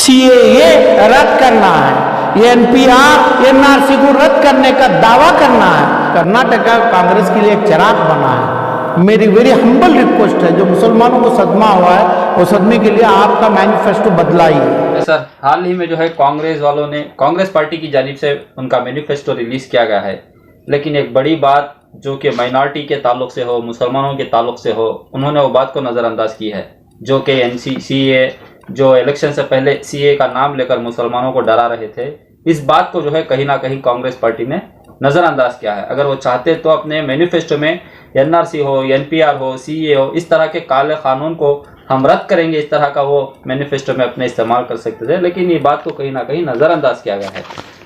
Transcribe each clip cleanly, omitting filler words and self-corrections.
CAA रद्द करना है, एनपीआर एनआरसी को रद्द करने का दावा करना है। कर्नाटक कांग्रेस के लिए एक चिराग बना है। मेरी वेरी हम्बल रिक्वेस्ट है, जो मुसलमानों को सदमा हुआ है वो सदमे के लिए आपका मैनिफेस्टो बदलाइए। सर, हाल ही में जो है कांग्रेस वालों ने, कांग्रेस पार्टी की जानिब से उनका मैनिफेस्टो रिलीज किया गया है, लेकिन एक बड़ी बात जो कि माइनॉरिटी के ताल्लुक से हो, मुसलमानों के ताल्लुक से हो, उन्होंने वो बात को नज़रअंदाज की है, जो कि एनसीसीए जो इलेक्शन से पहले सीए का नाम लेकर मुसलमानों को डरा रहे थे, इस बात को जो है कहीं ना कहीं कांग्रेस पार्टी ने नज़रअंदाज किया है। अगर वो चाहते तो अपने मैनिफेस्टो में एनआरसी हो, एनपीआर हो, सीए हो, इस तरह के काले कानून को हम रद्द करेंगे, इस तरह का वो मैनिफेस्टो में अपने इस्तेमाल कर सकते थे, लेकिन ये बात को कहीं ना कहीं नज़रअंदाज किया गया है।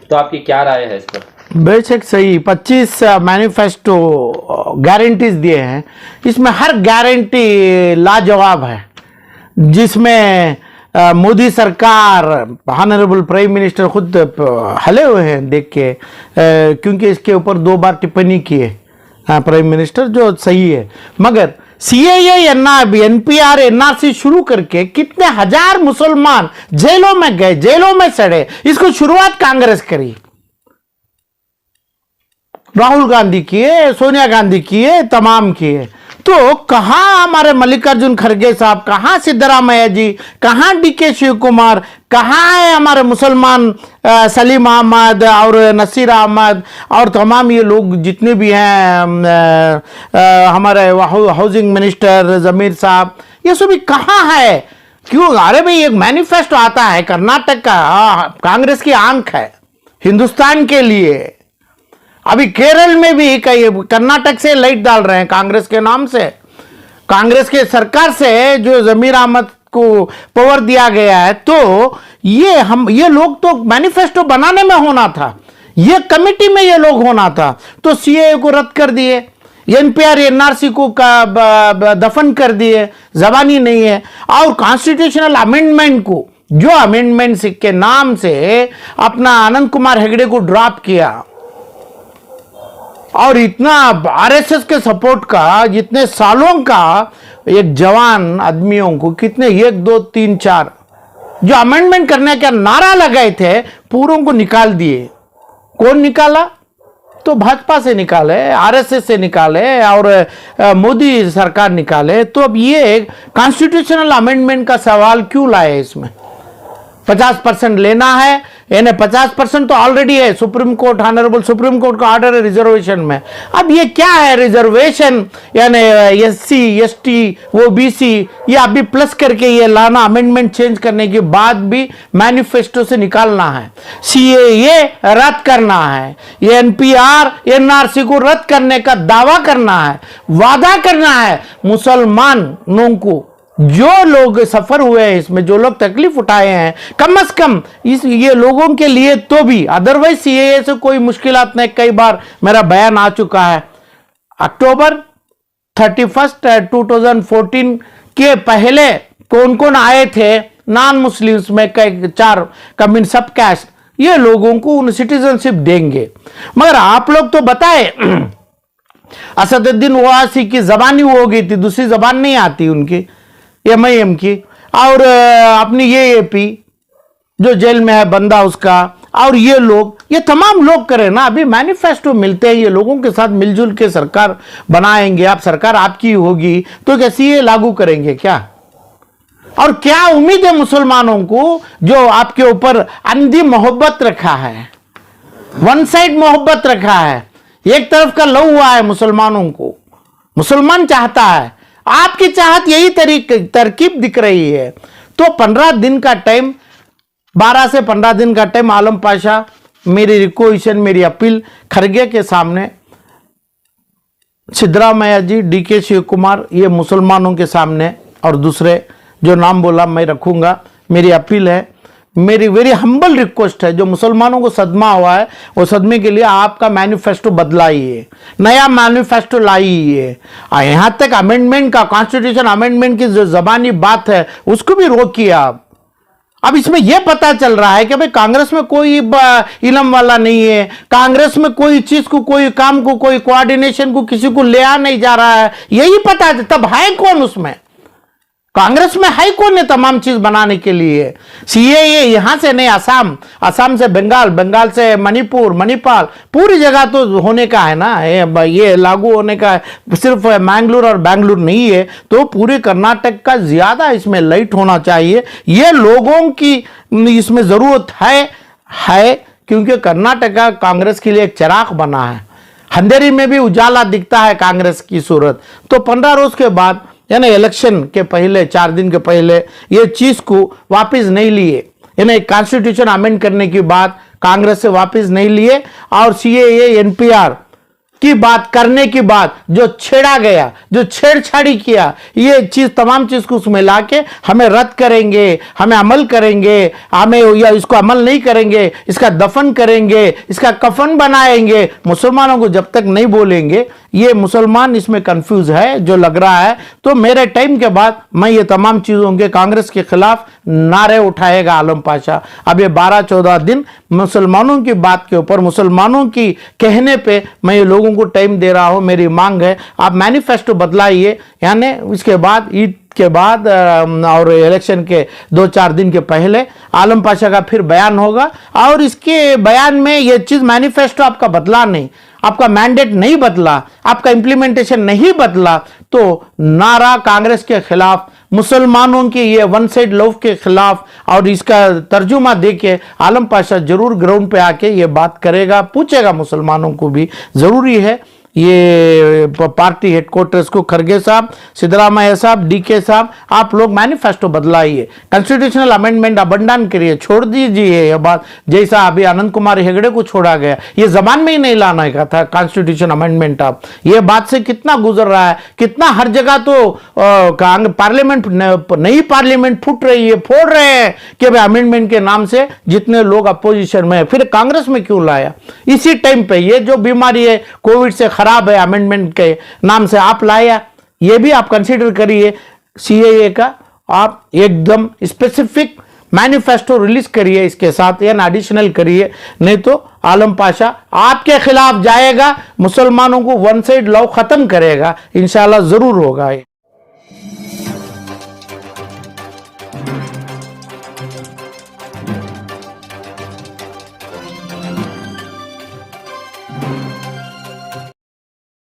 तो आपकी क्या राय है इस पर? बेशक सही, 25 मैनिफेस्टो गारंटीज दिए हैं, इसमें हर गारंटी लाजवाब है, जिसमें मोदी सरकार, ऑनरेबल प्राइम मिनिस्टर खुद हले हुए हैं देख के, क्योंकि इसके ऊपर 2 बार टिप्पणी की है प्राइम मिनिस्टर, जो सही है। मगर सीएए एनपीआर एनआरसी शुरू करके कितने हजार मुसलमान जेलों में गए, जेलों में सड़े, इसको शुरुआत कांग्रेस करी, राहुल गांधी किए, सोनिया गांधी किए, तमाम किए। तो कहाँ हमारे मल्लिकार्जुन खड़गे साहब, कहाँ सिद्धरामैया जी, कहाँ डीके शिव कुमार, कहाँ है हमारे मुसलमान सलीम अहमद और नसीर अहमद और तमाम ये लोग जितने भी हैं, हमारे हाउसिंग मिनिस्टर जमीर साहब, ये सभी कहाँ है? क्यों? अरे भाई, एक मैनिफेस्टो आता है कर्नाटक का, कांग्रेस की आंख है हिंदुस्तान के लिए। अभी केरल में भी कई कर्नाटक से लाइट डाल रहे हैं कांग्रेस के नाम से, कांग्रेस के सरकार से जो जमीर अहमद को पावर दिया गया है। तो ये लोग तो मैनिफेस्टो बनाने में होना था, ये कमेटी में ये लोग होना था, तो सीएए को रद्द कर दिए, एनपीआर एनआरसी को दफन कर दिए, जबानी नहीं है। और कॉन्स्टिट्यूशनल अमेंडमेंट को, जो अमेंडमेंट के नाम से अपना आनंद कुमार हेगड़े को ड्रॉप किया, और इतना आरएसएस के सपोर्ट का, जितने सालों का एक जवान आदमियों को, कितने 1 2 3 4 जो अमेंडमेंट करने का नारा लगाए थे, पूरों को निकाल दिए। कौन निकाला? तो भाजपा से निकाले, आरएसएस से निकाले और मोदी सरकार निकाले। तो अब ये कॉन्स्टिट्यूशनल अमेंडमेंट का सवाल क्यों लाए? इसमें 50% लेना है, यानी 50% तो ऑलरेडी है, supreme court, honourable supreme court का ऑर्डर है रिजर्वेशन में। अब ये क्या है रिजर्वेशन, यानी एससी एसटी ओबीसी, ये अभी प्लस करके ये लाना, अमेंडमेंट चेंज करने के बाद भी मैनिफेस्टो से निकालना है। सीएए रद्द करना है, एनपीआर एनआरसी को रद्द करने का दावा करना है, वादा करना है मुसलमानों को, जो लोग सफर हुए हैं इसमें, जो लोग तकलीफ उठाए हैं, कम से कम ये लोगों के लिए तो भी, अदरवाइज सीएए से कोई मुश्किलात नहीं। कई बार मेरा बयान आ चुका है। अक्टूबर 31 2014 के पहले कौन कौन आए थे नॉन मुस्लिम्स में, 4 कम्युनिटी सब कास्ट, ये लोगों को सिटीजनशिप देंगे। मगर आप लोग तो बताए असदुद्दीन ओवैसी की जबानी हो गई थी, दूसरी जबान नहीं आती उनकी, एमआईएम की, और अपनी एएपी जो जेल में है बंदा उसका, और ये लोग, ये तमाम लोग करें ना। अभी मैनिफेस्टो मिलते हैं, ये लोगों के साथ मिलजुल के सरकार बनाएंगे, आप सरकार आपकी होगी तो क्या सीए लागू करेंगे क्या? और क्या उम्मीद है मुसलमानों को, जो आपके ऊपर अंधी मोहब्बत रखा है, वन साइड मोहब्बत रखा है, एक तरफ का लव हुआ है मुसलमानों को, मुसलमान चाहता है, आपकी चाहत यही तरकीब दिख रही है। तो 15 दिन का टाइम, 12 से 15 दिन का टाइम, आलम पाशा, मेरी रिक्वेस्ट, मेरी अपील खड़गे के सामने, सिद्धरामैया जी, डीके शिव कुमार, ये मुसलमानों के सामने, और दूसरे जो नाम बोला मैं रखूंगा, मेरी अपील है, मेरी वेरी हम्बल रिक्वेस्ट है, जो मुसलमानों को सदमा हुआ है वो सदमे के लिए आपका मैनिफेस्टो बदलाइए, नया मैनिफेस्टो लाइए। यहां तक अमेंडमेंट का, कॉन्स्टिट्यूशन अमेंडमेंट की जो जबानी बात है उसको भी रोकिए आप। अब इसमें यह पता चल रहा है कि भाई कांग्रेस में कोई इलम वाला नहीं है, कांग्रेस में कोई चीज को, कोई काम को, कोई कोऑर्डिनेशन को किसी को ले आ नहीं जा रहा है, यही पता है। तब है कौन उसमें? कांग्रेस में है कौन है तमाम चीज बनाने के लिए? सीएए यहां से नहीं, असम से बंगाल, बंगाल से मणिपुर, मणिपाल, पूरी जगह तो होने का है ना, ये लागू होने का है। सिर्फ मैंगलोर और बेंगलुरु नहीं है, तो पूरे कर्नाटक का ज्यादा इसमें लाइट होना चाहिए। ये लोगों की इसमें जरूरत है क्योंकि कर्नाटका कांग्रेस के लिए एक चिराग बना है। अंधेरी में भी उजाला दिखता है कांग्रेस की सूरत। तो 15 रोज के बाद यानी इलेक्शन के पहले 4 दिन के पहले ये चीज को वापस नहीं लिए, यानी कॉन्स्टिट्यूशन अमेंड करने की बात कांग्रेस से वापस नहीं लिए, और सीएए एनपीआर की बात करने की बात जो छेड़ा गया, जो छेड़छाड़ी किया, ये चीज तमाम चीज को उसमें लाके हमें रद्द करेंगे, हमें अमल करेंगे, हमें या इसको अमल नहीं करेंगे, इसका दफन करेंगे, इसका कफन बनाएंगे, मुसलमानों को जब तक नहीं बोलेंगे, ये मुसलमान इसमें कंफ्यूज है जो लग रहा है। तो मेरे टाइम के बाद मैं ये तमाम चीजों के कांग्रेस के खिलाफ नारे उठाएगा आलम पाशा। अब ये 12-14 दिन मुसलमानों की बात के ऊपर, मुसलमानों की कहने पे मैं ये लोगों को टाइम दे रहा हूं। मेरी मांग है आप मैनिफेस्टो बदलाइए, यानी इसके बाद ईद के बाद और इलेक्शन के 2-4 दिन के पहले आलम पाशा का फिर बयान होगा, और इसके बयान में ये चीज मैनिफेस्टो आपका बदला नहीं, आपका मैंडेट नहीं बदला, आपका इंप्लीमेंटेशन नहीं बदला, तो नारा कांग्रेस के खिलाफ, मुसलमानों की ये वन साइड लव के खिलाफ, और इसका तर्जुमा देके आलम पाशा जरूर ग्राउंड पे आके ये बात करेगा, पूछेगा मुसलमानों को भी। जरूरी है ये पार्टी हेडक्वार्टर्स को खरगे साहब, सिद्धरामैया साहब, डीके साहब, आप लोग मैनिफेस्टो बदलाइए, कॉन्स्टिट्यूशनल अमेंडमेंट अबंडन करिए, छोड़ दीजिए ये बात। जैसा अभी आनंद कुमार हेगड़े को छोड़ा गया, ये जबान में ही नहीं लाना का था कॉन्स्टिट्यूशन अमेंडमेंट। आप ये बात से कितना गुजर रहा है, कितना हर जगह तो पार्लियामेंट, नई पार्लियामेंट फूट रही है, फोड़ रहे हैं कि अमेंडमेंट के नाम से जितने लोग अपोजिशन में, फिर कांग्रेस में क्यों लाया? इसी टाइम पे ये जो बीमारी है कोविड से खराब है, अमेंडमेंट के नाम से आप लाया, ये भी आप कंसीडर करिए। सीएए का आप एकदम स्पेसिफिक मैनिफेस्टो रिलीज करिए, इसके साथ या एडिशनल करिए, नहीं तो आलम पाशा आपके खिलाफ जाएगा, मुसलमानों को वन साइड लव खत्म करेगा, इंशाल्लाह जरूर होगा।